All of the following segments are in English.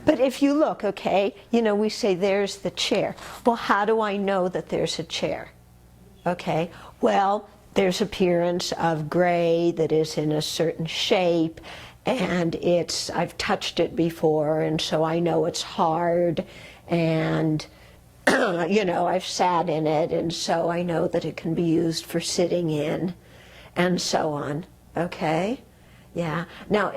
But if you look, okay, you know, we say there's the chair. Well, how do I know that there's a chair? Okay, well, there's appearance of gray that is in a certain shape, and I've touched it before, and so I know it's hard, and you know, I've sat in it, and so I know that it can be used for sitting in, and so on. Okay? Yeah. Now,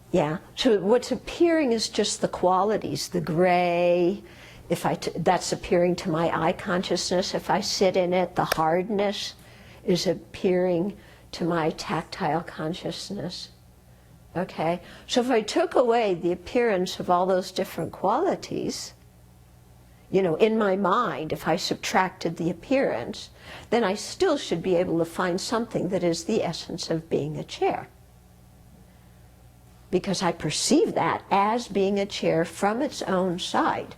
yeah, so what's appearing is just the qualities, the gray, that's appearing to my eye consciousness. If I sit in it, the hardness is appearing to my tactile consciousness. Okay? So if I took away the appearance of all those different qualities, you know, in my mind, if I subtracted the appearance, then I still should be able to find something that is the essence of being a chair. Because I perceive that as being a chair from its own side.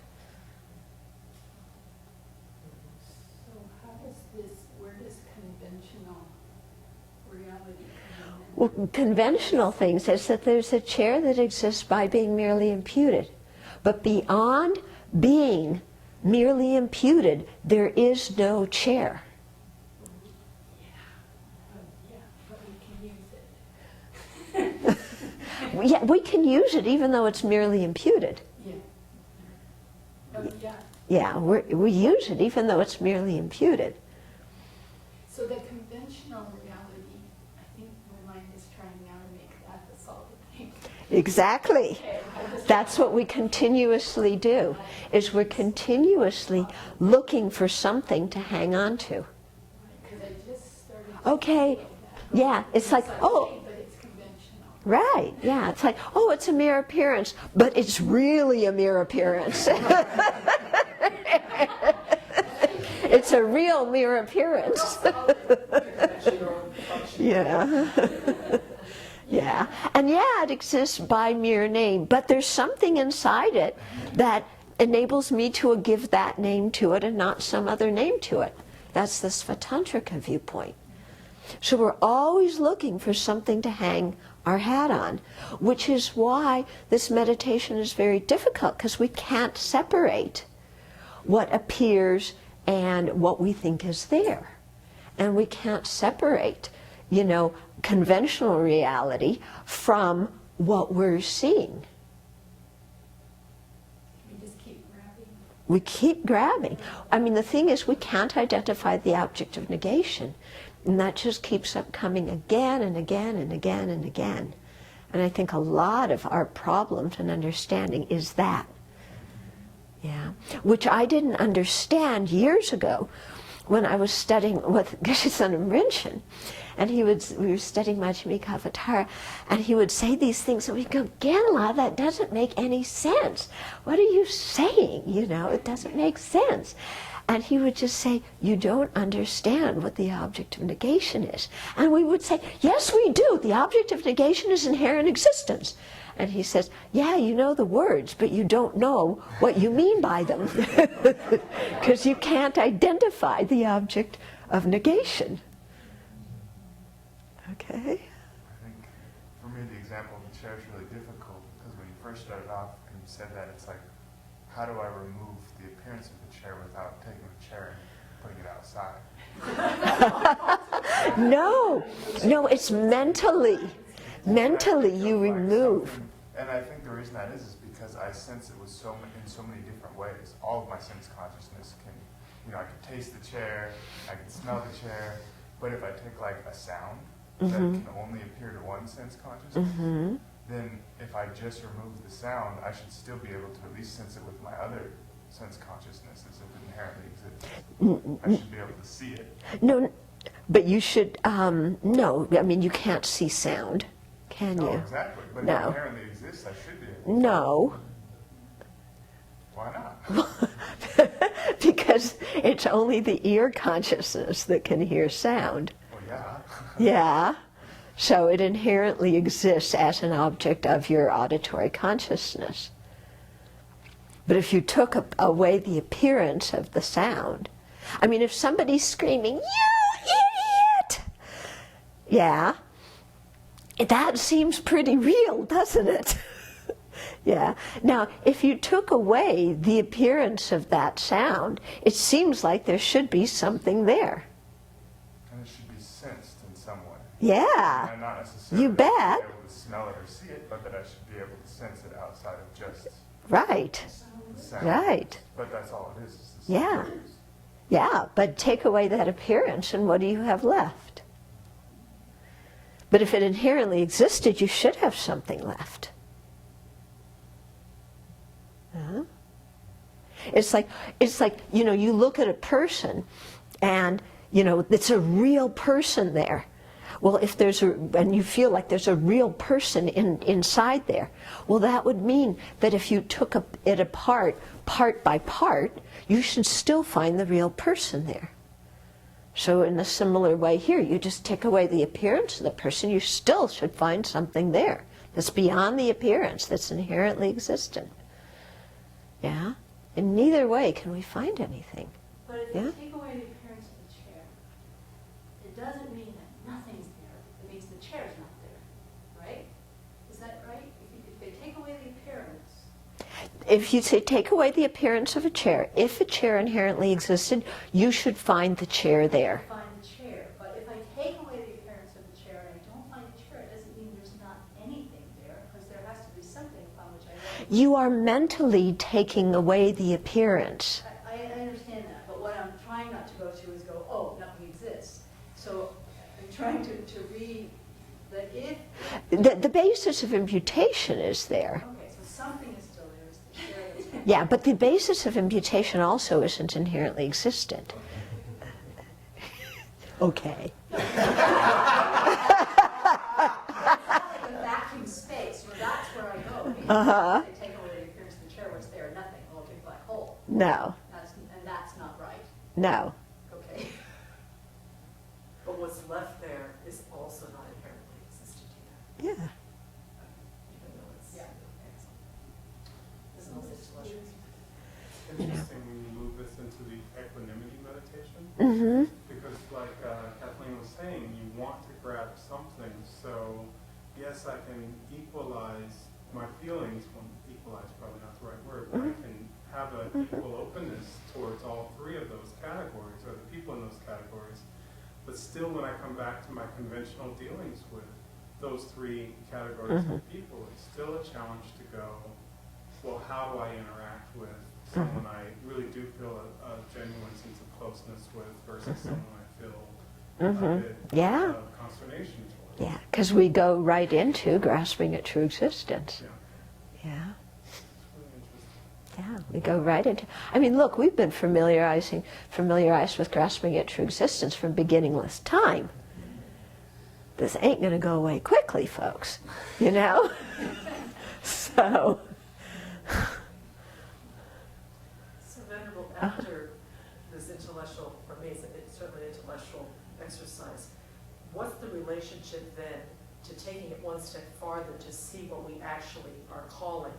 So where does conventional reality come in? Well, conventional thing says that there's a chair that exists by being merely imputed. But beyond being merely imputed, there is no chair. Yeah, we can use it even though it's merely imputed. Yeah. Oh, yeah. Yeah, we use it even though it's merely imputed. So the conventional reality, I think my mind is trying now to make that the solid thing. Exactly. Okay, That's what we continuously do, is we're continuously looking for something to hang on to. because I just started Okay, yeah, it's like, oh, but it's conventional. right, yeah, it's like, oh, it's a mere appearance, but it's really a mere appearance. It's a real mere appearance. Yeah. Yeah, and yeah, it exists by mere name, but there's something inside it that enables me to give that name to it and not some other name to it. That's the Svatantrika viewpoint. So we're always looking for something to hang our hat on, which is why this meditation is very difficult, because we can't separate what appears and what we think is there. And we can't separate, you know, conventional reality from what we're seeing. We just keep grabbing. We keep grabbing. I mean, the thing is, we can't identify the object of negation. And that just keeps up coming again and again and again and again. And I think a lot of our problems and understanding is that. Yeah. Which I didn't understand years ago when I was studying with Geshe-san Rinchen. And we were studying Majjhimika-Avatara, and he would say these things, and we'd go, Ganla, that doesn't make any sense. What are you saying? You know, it doesn't make sense. And he would just say, you don't understand what the object of negation is. And we would say, yes, we do. The object of negation is inherent existence. And he says, yeah, you know the words, but you don't know what you mean by them. Because you can't identify the object of negation. Okay? I think, for me, the example of the chair is really difficult, because when you first started off and you said that, it's like, how do I remove the appearance of the chair without taking the chair and putting it outside? No, it's mentally. Mentally you remove. And I think the reason that is because I sense it was in so many different ways. All of my sense consciousness can, you know, I can taste the chair, I can smell the chair, but if I take like a sound that can only appear to one sense consciousness, then if I just remove the sound, I should still be able to at least sense it with my other sense consciousness as if it inherently exists. I should be able to see it. No, but you should, no, I mean, you can't see sound, can you? Oh, exactly. But No. if it inherently exists, I should be able to. No. Why not? Because it's only the ear consciousness that can hear sound. Well, yeah. Yeah. So it inherently exists as an object of your auditory consciousness. But if you took away the appearance of the sound, I mean, if somebody's screaming, "You idiot!" Yeah, that seems pretty real, doesn't it? Yeah. Now, if you took away the appearance of that sound, it seems like there should be something there. And it should be sensed in some way. Yeah. And not necessarily You bet. be able to smell it or see it, but that I should be able to sense it outside of just Right. the sound. Right. But that's all it is the Yeah. sound. Yeah, but take away that appearance and what do you have left? But if it inherently existed, you should have something left. Huh? It's like, you know, you look at a person and, you know, it's a real person there. Well, if there's and you feel like there's a real person inside there, well, that would mean that if you took it apart, part by part, you should still find the real person there. So in a similar way here, you just take away the appearance of the person, you still should find something there that's beyond the appearance, that's inherently existent. Yeah? In neither way can we find anything. But if Yeah? you take away the appearance of the chair, it doesn't mean that nothing's there. It means the chair's not there, right? Is that right? If they take away the appearance, If you say take away the appearance of a chair, if a chair inherently existed, you should find the chair there. I find the chair. But if I take away the appearance of the chair and I don't find the chair, it doesn't mean there's not anything there, because there has to be something upon which I know. You are mentally taking away the appearance. I understand that, but what I'm trying not to go to is go, oh, nothing exists. So I'm trying to read that if, The basis of imputation is there. okay, so something is still there, it's the chair that's there. Yeah, but the basis of imputation also isn't inherently existent. Okay. Like a vacuum space, so that's where I go. Uh-huh. If I take away the appearance of the chair, what's there? Nothing, a big black hole. No, And that's not right. no. Okay. But what's left there is also not inherently existent either, Yeah. even though it's. Yeah. It's an intellectual. Interesting when you move this into the equanimity meditation, Mm-hmm. because like Kathleen was saying, you want to grab something, so yes, I can equalize my feelings, well, equalize probably not the right word, but I can have an equal openness towards all three of those categories, or the people in those categories, but still when I come back to my conventional dealings with those three categories of people, it's still a challenge to go, well, how do I interact with someone I really do feel a genuine sense of closeness with versus someone I feel a bit Yeah. of consternation towards. Yeah, because we go right into grasping at true existence. Yeah, Yeah. it's really interesting. Yeah, we go right into. I mean, look, we've been familiarized with grasping at true existence from beginningless time. This ain't going to go away quickly, folks. You know. So. So Venerable, after this intellectual, for me, it's certainly an intellectual exercise, what's the relationship then to taking it one step farther to see what we actually are calling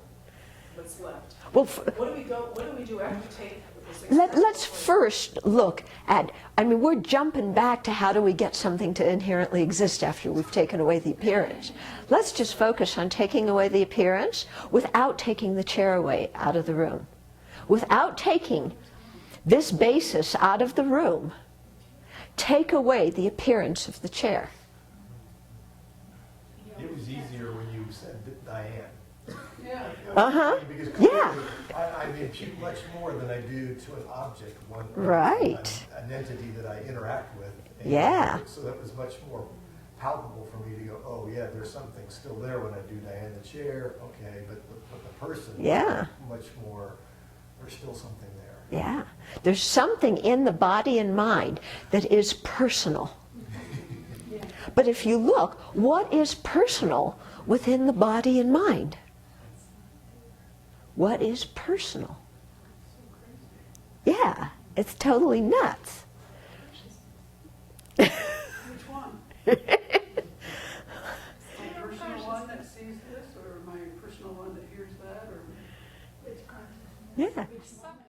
what's left? Well, What do we do after we take this let's first look at. I mean, we're jumping back to how do we get something to inherently exist after we've taken away the appearance. Let's just focus on taking away the appearance without taking the chair away out of the room. Without taking this basis out of the room, take away the appearance of the chair. It was easier when you said Diane. Yeah. Uh-huh. Because Yeah. clearly, I impute much more than I do to an object, Right. an entity that I interact with. And Yeah. So that was much more palpable for me to go, oh yeah, there's something still there when I do Diane the chair, okay, but the person, Yeah. much more, there's still something there. Yeah. There's something in the body and mind that is personal. But if you look, what is personal within the body and mind? What is personal? Yeah, it's totally nuts. Which one? My personal one that sees this, or my personal one that hears that, or? Yeah.